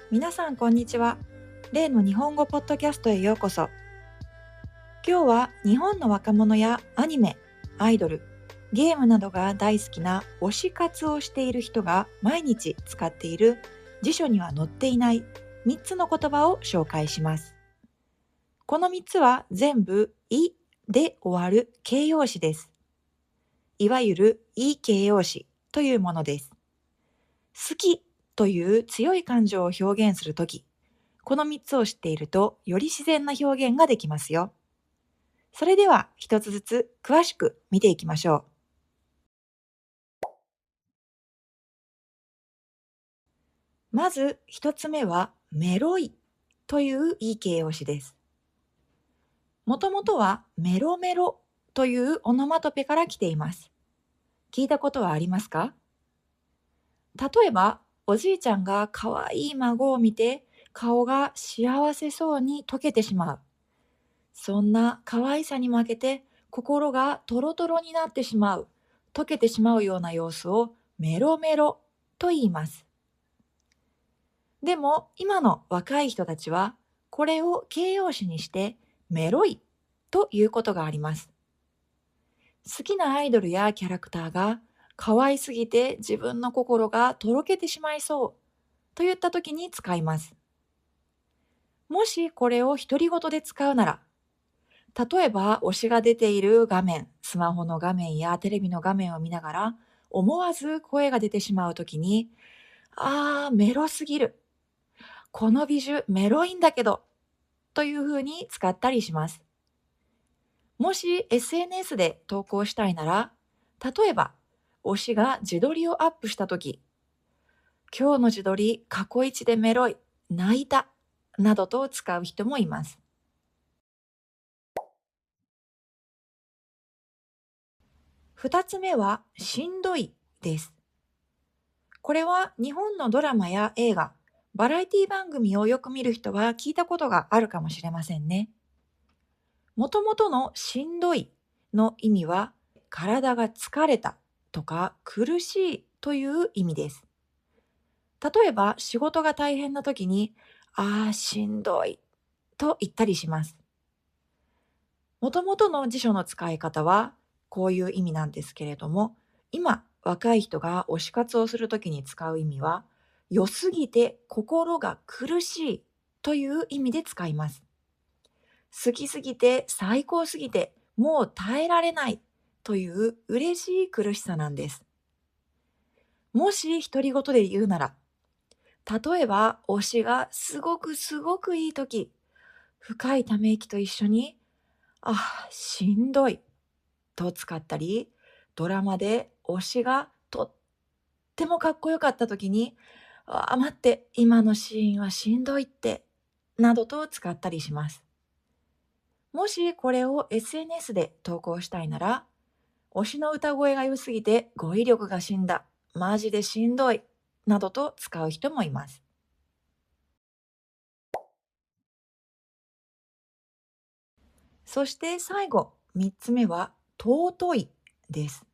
皆さんこんにちは。例の日本語ポッドキャストへようこそ。今日は日本の若者やアニメ、アイドル、ゲームなどが大好きな推し活をしている人が毎日使っている辞書には載っていない3つの言葉を紹介します。この3つは全部いで終わる形容詞です。いわゆるいい形容詞というものです。好きという強い感情を表現するとき、この3つを知っているとより自然な表現ができますよ。それでは一つずつ詳しく見ていきましょう。まず一つ目はメロいといういい形容詞です。もともとはメロメロというオノマトペから来ています。聞いたことはありますか？例えば、おじいちゃんが可愛い孫を見て顔が幸せそうに溶けてしまう。そんな可愛さに負けて心がトロトロになってしまう、溶けてしまうような様子をメロメロと言います。でも今の若い人たちはこれを形容詞にしてメロいということがあります。好きなアイドルやキャラクターが可愛すぎて自分の心がとろけてしまいそうといった時に使います。もしこれを独り言で使うなら、例えば推しが出ている画面、スマホの画面やテレビの画面を見ながら、思わず声が出てしまうときに、メロすぎる。この美女メロいんだけど、というふうに使ったりします。もし SNS で投稿したいなら、例えば、推しが自撮りをアップしたとき、今日の自撮り過去一でメロい、泣いた、などと使う人もいます。二つ目は、しんどいです。これは日本のドラマや映画、バラエティ番組をよく見る人は聞いたことがあるかもしれませんね。もともとのしんどいの意味は、体が疲れたとか苦しいという意味です。例えば仕事が大変な時に、しんどいと言ったりします。もともとの辞書の使い方はこういう意味なんですけれども、今若い人が推し活をするときに使う意味は、良すぎて心が苦しいという意味で使います。好きすぎて最高すぎてもう耐えられないという嬉しい苦しさなんです。もし独り言で言うなら、例えば推しがすごくすごくいいとき、深いため息と一緒に、しんどいと使ったり、ドラマで推しがとってもかっこよかった時に、待って、今のシーンはしんどいって、などと使ったりします。もしこれを SNS で投稿したいなら、推しの歌声が良すぎて語彙力が死んだ、マジでしんどい、などと使う人もいます。そして最後、3つ目は、尊いです。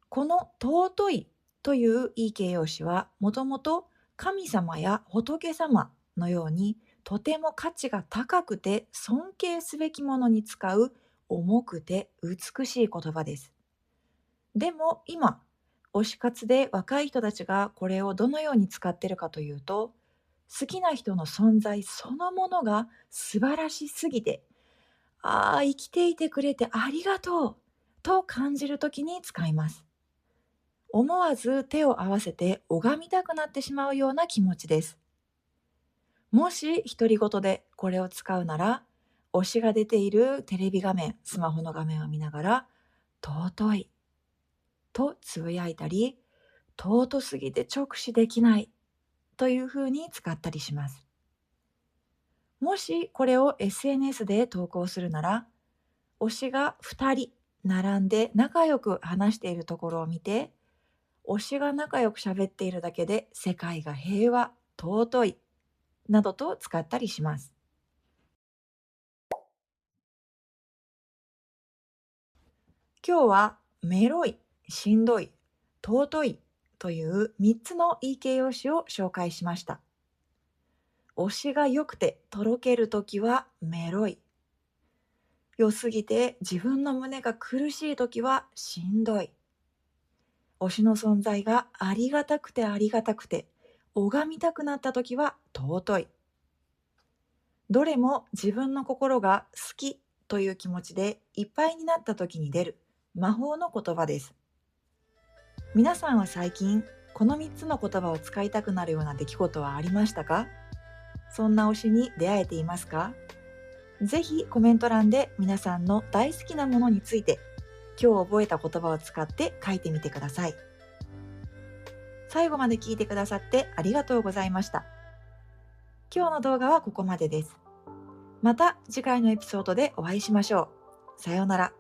この尊いといういい形容詞は、もともと神様や仏様のようにとても価値が高くて尊敬すべきものに使う重くて美しい言葉です。でも今、推し活で若い人たちがこれをどのように使っているかというと、好きな人の存在そのものが素晴らしすぎて、生きていてくれてありがとうと感じるときに使います。思わず手を合わせて拝みたくなってしまうような気持ちです。もし独り言でこれを使うなら、推しが出ているテレビ画面、スマホの画面を見ながら、尊いとつぶやいたり、尊すぎて直視できないというふうに使ったりします。もしこれを SNS で投稿するなら、推しが2人並んで仲良く話しているところを見て、推しが仲良く喋っているだけで世界が平和、尊い、などと使ったりします。今日はメロい、しんどい、尊いという3つのいい形容詞を紹介しました。推しが良くてとろけるときはメロい。良すぎて自分の胸が苦しいときはしんどい。推しの存在がありがたくてありがたくて拝みたくなったときは尊い。どれも自分の心が好きという気持ちでいっぱいになったときに出る魔法の言葉です。皆さんは最近この3つの言葉を使いたくなるような出来事はありましたか？そんな推しに出会えていますか？ぜひコメント欄で皆さんの大好きなものについて今日覚えた言葉を使って書いてみてください。最後まで聞いてくださってありがとうございました。今日の動画はここまでです。また次回のエピソードでお会いしましょう。さようなら。